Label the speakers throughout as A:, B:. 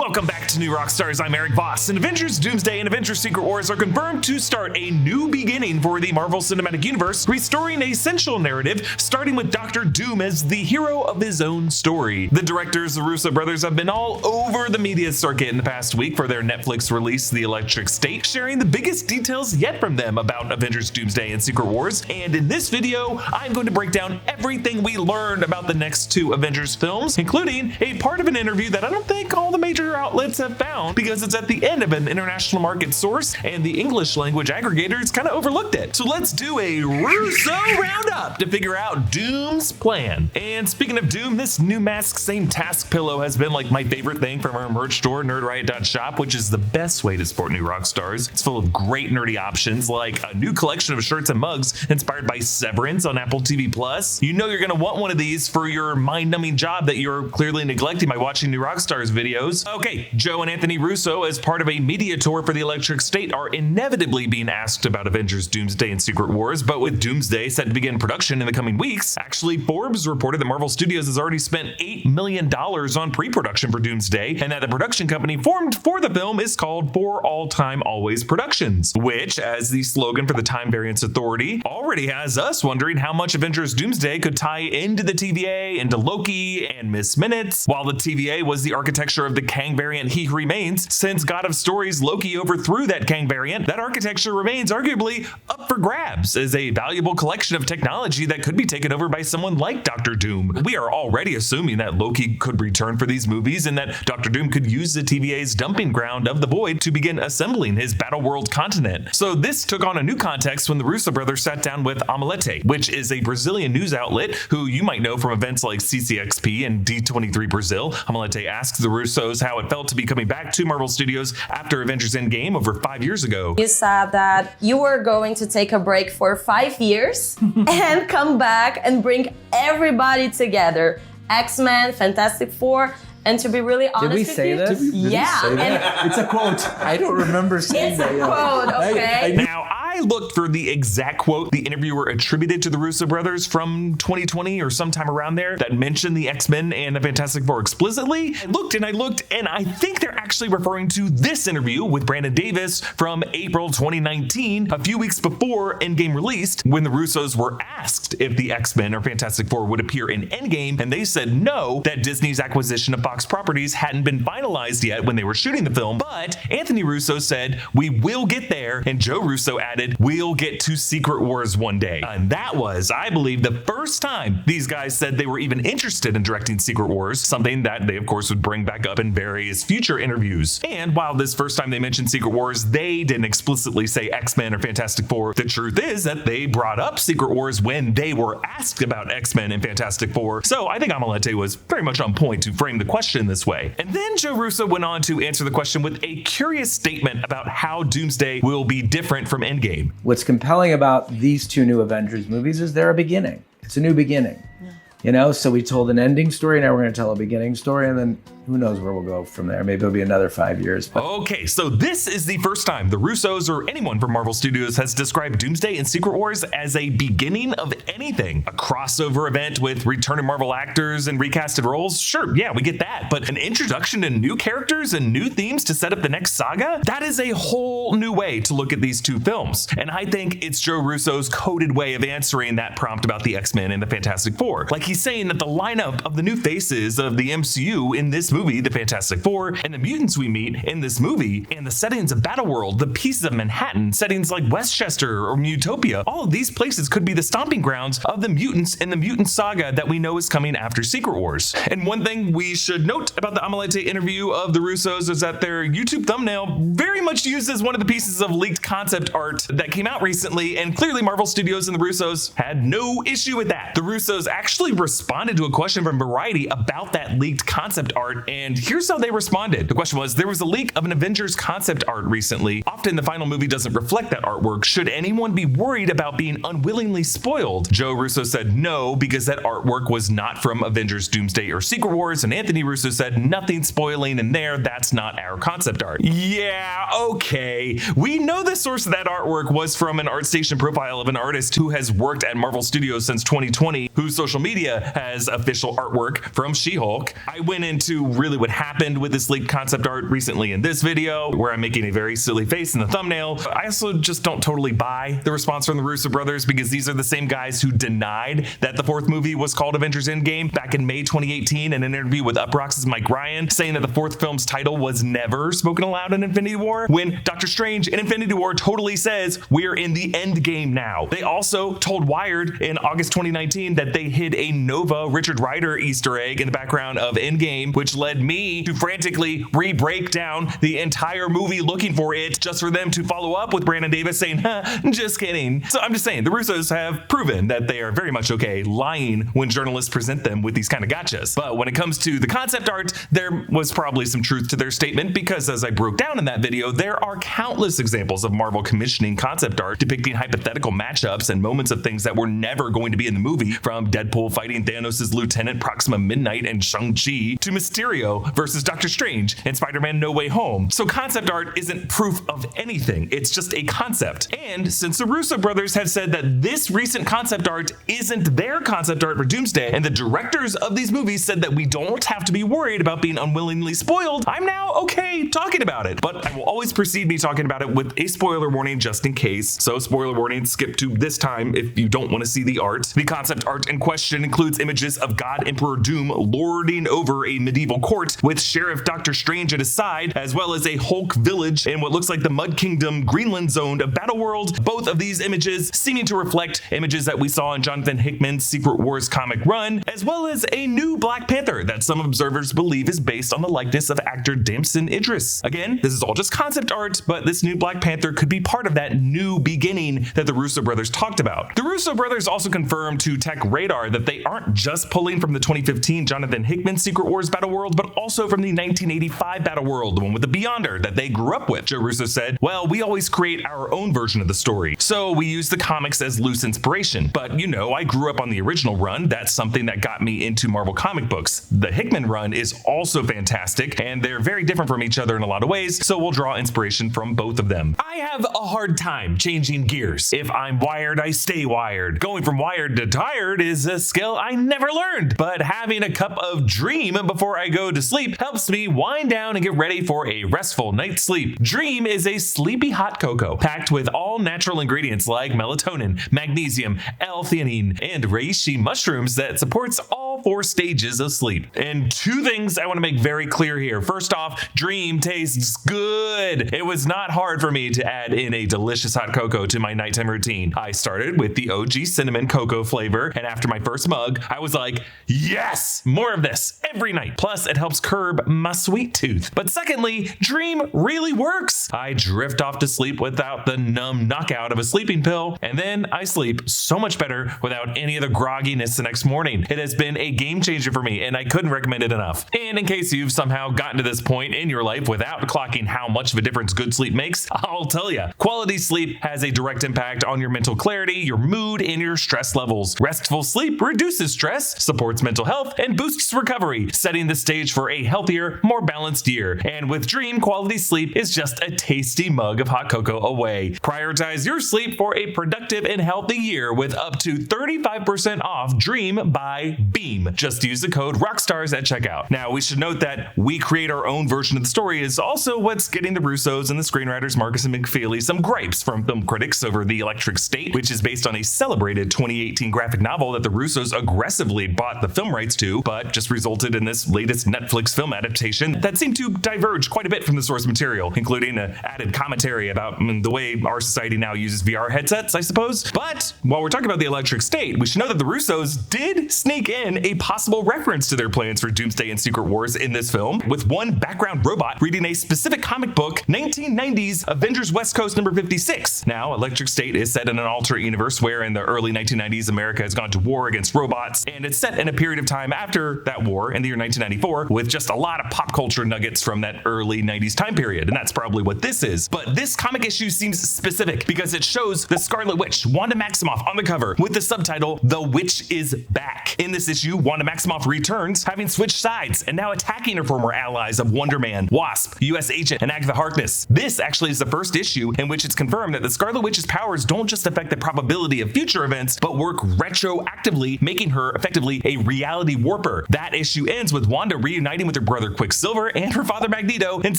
A: Welcome back to New Rockstars. I'm Erik Voss, and Avengers Doomsday and Avengers Secret Wars are confirmed to start a new beginning for the Marvel Cinematic Universe, restoring a central narrative, starting with Dr. Doom as the hero of his own story. The directors, the Russo brothers, have been all over the media circuit in the past week for their Netflix release, The Electric State, sharing the biggest details yet from them about Avengers Doomsday and Secret Wars. And in this video, I'm going to break down everything we learned about the next two Avengers films, including a part of an interview that I don't think all the major outlets have found because it's at the end of an international market source and the English language aggregators kind of overlooked it. So let's do a Russo roundup to figure out Doom's plan. And speaking of Doom, this new mask, same task pillow has been like my favorite thing from our merch store, nerdriot.shop, which is the best way to support New Rockstars. It's full of great nerdy options like a new collection of shirts and mugs inspired by Severance on Apple TV Plus. You know you're going to want one of these for your mind-numbing job that you're clearly neglecting by watching New Rockstars videos. Okay, Joe and Anthony Russo, as part of a media tour for The Electric State, are inevitably being asked about Avengers Doomsday and Secret Wars, but with Doomsday set to begin production in the coming weeks, actually Forbes reported that Marvel Studios has already spent $8 million on pre-production for Doomsday, and that the production company formed for the film is called For All Time Always Productions, which, as the slogan for the Time Variance Authority, already has us wondering how much Avengers Doomsday could tie into the TVA, into Loki, and Miss Minutes. While the TVA was the architecture of the Kang variant He Who Remains, since God of Stories Loki overthrew that Kang variant, that architecture remains arguably up for grabs as a valuable collection of technology that could be taken over by someone like Dr. Doom. We are already assuming that Loki could return for these movies and that Dr. Doom could use the TVA's dumping ground of the Void to begin assembling his Battle World continent. So this took on a new context when the Russo brothers sat down with Omelete, which is a Brazilian news outlet who you might know from events like CCXP and D23 Brazil. Omelete asked the Russos how it felt to be coming back to Marvel Studios after Avengers Endgame over 5 years ago.
B: You said that you were going to take a break for 5 years and come back and bring everybody together. X-Men, Fantastic Four, and to be really honest with you...
C: Did we say this?
B: Yeah.
C: It's a quote. I don't remember saying that.
B: It's a quote, okay?
A: Now, I looked for the exact quote the interviewer attributed to the Russo brothers from 2020 or sometime around there that mentioned the X-Men and the Fantastic Four explicitly. I looked, and I think they're actually referring to this interview with Brandon Davis from April 2019, a few weeks before Endgame released, when the Russos were asked if the X-Men or Fantastic Four would appear in Endgame, and they said no, that Disney's acquisition of Fox properties hadn't been finalized yet when they were shooting the film. But Anthony Russo said, "We will get there," and Joe Russo added, "We'll get to Secret Wars one day." And that was, I believe, the first time these guys said they were even interested in directing Secret Wars, something that they of course would bring back up in various future interviews. And while this first time they mentioned Secret Wars, they didn't explicitly say X-Men or Fantastic Four, the truth is that they brought up Secret Wars when they were asked about X-Men and Fantastic Four. So I think Omelete was very much on point to frame the question this way. And then Joe Russo went on to answer the question with a curious statement about how Doomsday will be different from Endgame.
C: What's compelling about these two new Avengers movies is they're a beginning. It's a new beginning. Yeah. You know, so we told an ending story, now we're going to tell a beginning story, and then who knows where we'll go from there. Maybe it'll be another 5 years. But...
A: Okay, so this is the first time the Russos or anyone from Marvel Studios has described Doomsday and Secret Wars as a beginning of anything. A crossover event with returning Marvel actors and recasted roles? Sure, yeah, we get that. But an introduction to new characters and new themes to set up the next saga? That is a whole new way to look at these two films. And I think it's Joe Russo's coded way of answering that prompt about the X-Men and the Fantastic Four. Like he's saying that the lineup of the new faces of the MCU in this movie, the Fantastic Four, and the mutants we meet in this movie, and the settings of Battleworld, the pieces of Manhattan, settings like Westchester or Mutopia, all of these places could be the stomping grounds of the mutants in the mutant saga that we know is coming after Secret Wars. And one thing we should note about the Omelete interview of the Russos is that their YouTube thumbnail very much uses one of the pieces of leaked concept art that came out recently, and clearly Marvel Studios and the Russos had no issue with that. The Russos actually responded to a question from Variety about that leaked concept art, and here's how they responded. The question was, there was a leak of an Avengers concept art recently. Often the final movie doesn't reflect that artwork. Should anyone be worried about being unwillingly spoiled? Joe Russo said no, because that artwork was not from Avengers Doomsday or Secret Wars, and Anthony Russo said nothing spoiling in there, that's not our concept art. Yeah, okay. We know the source of that artwork was from an ArtStation profile of an artist who has worked at Marvel Studios since 2020, whose social media Wikipedia has official artwork from She-Hulk. I went into really what happened with this leaked concept art recently in this video, where I'm making a very silly face in the thumbnail. I also just don't totally buy the response from the Russo brothers, because these are the same guys who denied that the fourth movie was called Avengers Endgame back in May 2018 in an interview with Uproxx's Mike Ryan, saying that the fourth film's title was never spoken aloud in Infinity War, when Doctor Strange in Infinity War totally says we're in the end game now. They also told Wired in August 2019 that they hid a Nova Richard Rider Easter egg in the background of Endgame, which led me to frantically re-break down the entire movie looking for it, just for them to follow up with Brandon Davis saying, just kidding. So I'm just saying, the Russos have proven that they are very much okay lying when journalists present them with these kind of gotchas. But when it comes to the concept art, there was probably some truth to their statement, because as I broke down in that video, there are countless examples of Marvel commissioning concept art depicting hypothetical matchups and moments of things that were never going to be in the movie, from Deadpool fighting Thanos' lieutenant Proxima Midnight and Shang-Chi to Mysterio versus Doctor Strange and Spider-Man No Way Home. So concept art isn't proof of anything, it's just a concept. And since the Russo brothers have said that this recent concept art isn't their concept art for Doomsday, and the directors of these movies said that we don't have to be worried about being unwillingly spoiled, I'm now okay talking about it. But I will always precede me talking about it with a spoiler warning just in case. So spoiler warning, skip to this time if you don't want to see the art. The concept art in question includes images of God Emperor Doom lording over a medieval court with Sheriff Doctor Strange at his side, as well as a Hulk village in what looks like the Mud Kingdom Greenland zone of Battleworld. Both of these images seeming to reflect images that we saw in Jonathan Hickman's Secret Wars comic run, as well as a new Black Panther that some observers believe is based on the likeness of actor Damson Idris. Again, this is all just concept art, but this new Black Panther could be part of that new beginning that the Russo brothers talked about. The Russo brothers also confirmed to Tech Radar that they aren't just pulling from the 2015 Jonathan Hickman Secret Wars Battleworld, but also from the 1985 Battleworld, the one with the Beyonder that they grew up with. Joe Russo said, well, we always create our own version of the story, so we use the comics as loose inspiration. But you know, I grew up on the original run. That's something that got me into Marvel comic books. The Hickman run is also fantastic, and they're very different from each other in a lot of ways, so we'll draw inspiration from both of them. I have a hard time changing gears. If I'm wired, I stay wired. Going from wired to tired is a skill I never learned, but having a cup of Dream before I go to sleep helps me wind down and get ready for a restful night's sleep. Dream is a sleepy hot cocoa packed with all natural ingredients like melatonin, magnesium, L-theanine, and reishi mushrooms that supports all 4 stages of sleep. And 2 things I want to make very clear here. First off, Dream tastes good. It was not hard for me to add in a delicious hot cocoa to my nighttime routine. I started with the OG cinnamon cocoa flavor, and after my first mug, I was like, yes, more of this every night. Plus, it helps curb my sweet tooth. But secondly, Dream really works. I drift off to sleep without the numb knockout of a sleeping pill, and then I sleep so much better without any of the grogginess the next morning. It has been a game changer for me, and I couldn't recommend it enough. And in case you've somehow gotten to this point in your life without clocking how much of a difference good sleep makes, I'll tell you, quality sleep has a direct impact on your mental clarity, your mood, and your stress levels. Restful sleep reduces stress, supports mental health, and boosts recovery, setting the stage for a healthier, more balanced year. And with Dream, quality sleep is just a tasty mug of hot cocoa away. Prioritize your sleep for a productive and healthy year with up to 35% off Dream by Beam. Just use the code Rockstars at checkout. Now, we should note that we create our own version of the story is also what's getting the Russos and the screenwriters Marcus and McFeely some gripes from film critics over The Electric State, which is based on a celebrated 2018 graphic novel that the Russos aggressively bought the film rights to, but just resulted in this latest Netflix film adaptation that seemed to diverge quite a bit from the source material, including an added commentary about the way our society now uses VR headsets, I suppose. But while we're talking about The Electric State, we should know that the Russos did sneak in a possible reference to their plans for Doomsday and Secret Wars in this film, with one background robot reading a specific comic book, 1990s Avengers West Coast number 56. Now, Electric State is set in an alternate universe where in the early 1990s, America has gone to war against robots, and it's set in a period of time after that war in the year 1994 with just a lot of pop culture nuggets from that early 90s time period, and that's probably what this is. But this comic issue seems specific because it shows the Scarlet Witch, Wanda Maximoff, on the cover with the subtitle, "The Witch is Back." In this issue, Wanda Maximoff returns, having switched sides and now attacking her former allies of Wonder Man, Wasp, US Agent, and Agatha Harkness. This actually is the first issue in which it's confirmed that the Scarlet Witch's powers don't just affect the probability of future events, but work retroactively, making her effectively a reality warper. That issue ends with Wanda reuniting with her brother Quicksilver and her father Magneto and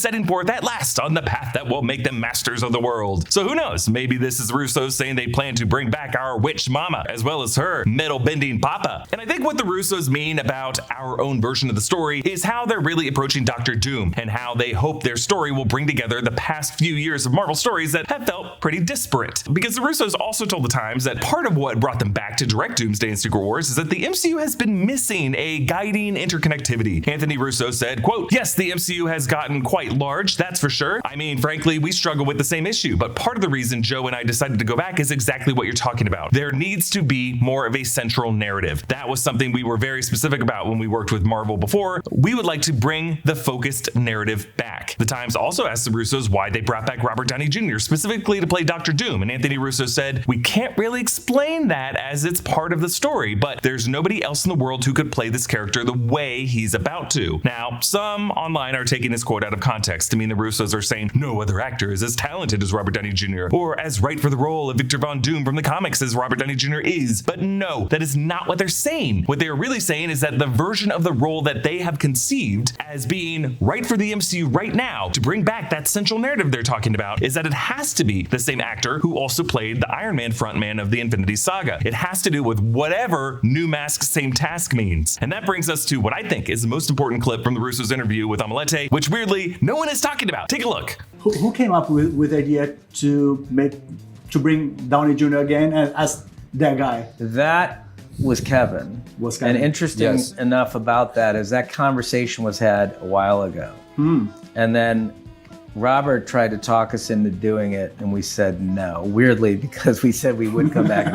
A: setting forth at last on the path that will make them masters of the world. So who knows? Maybe this is Russo's saying they plan to bring back our witch mama, as well as her metal-bending papa. And I think what the Russos mean about our own version of the story is how they're really approaching Doctor Doom and how they hope their story will bring together the past few years of Marvel stories that have felt pretty disparate. Because the Russos also told the Times that part of what brought them back to direct Doomsday and Secret Wars is that the MCU has been missing a guiding interconnectivity. Anthony Russo said, quote, "Yes, the MCU has gotten quite large, that's for sure. I mean, frankly, we struggle with the same issue, but part of the reason Joe and I decided to go back is exactly what you're talking about. There needs to be more of a central narrative. That was something we were very specific about when we worked with Marvel before. We would like to bring the focused narrative back." The Times also asked the Russos why they brought back Robert Downey Jr. specifically to play Doctor Doom, and Anthony Russo said, "We can't really explain that as it's part of the story, but there's nobody else in the world who could play this character the way he's about to." Now, some online are taking this quote out of context to mean the Russos are saying no other actor is as talented as Robert Downey Jr. or as right for the role of Victor Von Doom from the comics as Robert Downey Jr. is. But no, that is not what they're saying. What they're really saying is that the version of the role that they have conceived as being right for the MCU right now to bring back that central narrative they're talking about is that it has to be the same actor who also played the Iron Man frontman of the Infinity Saga. It has to do with whatever new mask, same task means. And that brings us to what I think is the most important clip from the Russos' interview with Omelette, which weirdly no one is talking about. Take a look.
D: Who came up with the idea to bring Downey Jr. again as that guy?
C: That was Kevin. And interesting enough about that is that conversation was had a while ago. And then Robert tried to talk us into doing it, and we said no, weirdly, because we said we would come back.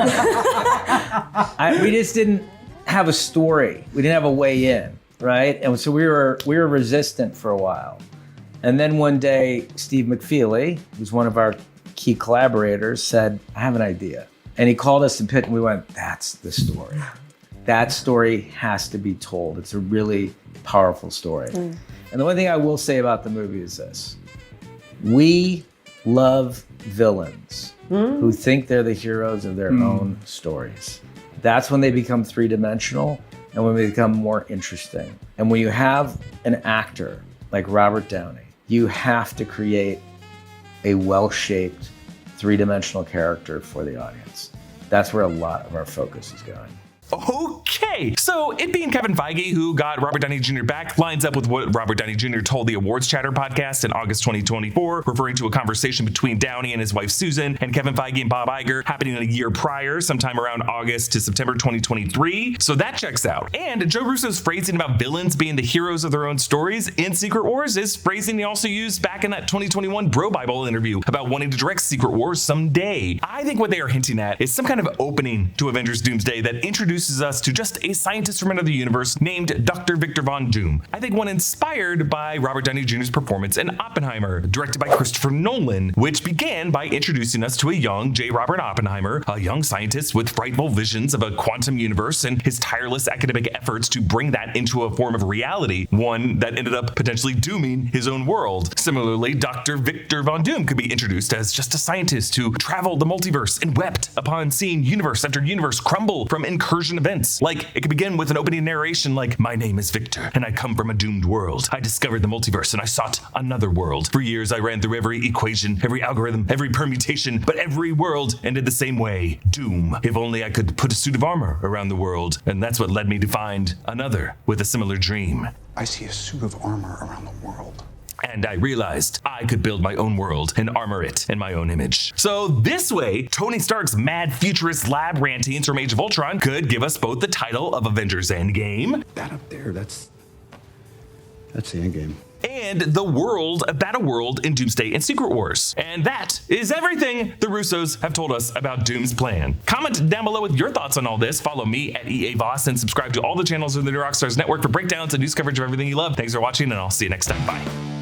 C: We just didn't have a story. We didn't have a way in, right? And so we were resistant for a while. And then one day, Steve McFeely, who's one of our key collaborators, said, "I have an idea." And he called us and we went, "That's the story. That story has to be told. It's a really powerful story." And the one thing I will say about the movie is this. We love villains who think they're the heroes of their own stories. That's when they become three-dimensional and when they become more interesting. And when you have an actor like Robert Downey, you have to create a well-shaped, three-dimensional character for the audience. That's where a lot of our focus is going.
A: Okay, so it being Kevin Feige who got Robert Downey Jr. back lines up with what Robert Downey Jr. told the Awards Chatter podcast in August 2024, referring to a conversation between Downey and his wife Susan and Kevin Feige and Bob Iger happening a year prior, sometime around August to September 2023. So that checks out. And Joe Russo's phrasing about villains being the heroes of their own stories in Secret Wars is phrasing he also used back in that 2021 Bro Bible interview about wanting to direct Secret Wars someday. I think what they are hinting at is some kind of opening to Avengers Doomsday that introduces us to just a scientist from another universe named Dr. Victor Von Doom. I think one inspired by Robert Downey Jr.'s performance in Oppenheimer, directed by Christopher Nolan, which began by introducing us to a young J. Robert Oppenheimer, a young scientist with frightful visions of a quantum universe and his tireless academic efforts to bring that into a form of reality, one that ended up potentially dooming his own world. Similarly, Dr. Victor Von Doom could be introduced as just a scientist who traveled the multiverse and wept upon seeing universe after universe crumble from incursion events. Like, it could begin with an opening narration like, "My name is Victor, and I come from a doomed world. I discovered the multiverse, and I sought another world. For years, I ran through every equation, every algorithm, every permutation, but every world ended the same way. Doom. If only I could put a suit of armor around the world, and that's what led me to find another with a similar dream.
E: I see a suit of armor around the world.
A: And I realized I could build my own world and armor it in my own image." So this way, Tony Stark's mad futurist lab rantings from Age of Ultron could give us both the title of Avengers Endgame.
E: That up there, that's the Endgame.
A: And the world, a battle world in Doomsday and Secret Wars. And that is everything the Russos have told us about Doom's plan. Comment down below with your thoughts on all this. Follow me at EA Voss and subscribe to all the channels of the New Rockstars Network for breakdowns and news coverage of everything you love. Thanks for watching, and I'll see you next time. Bye.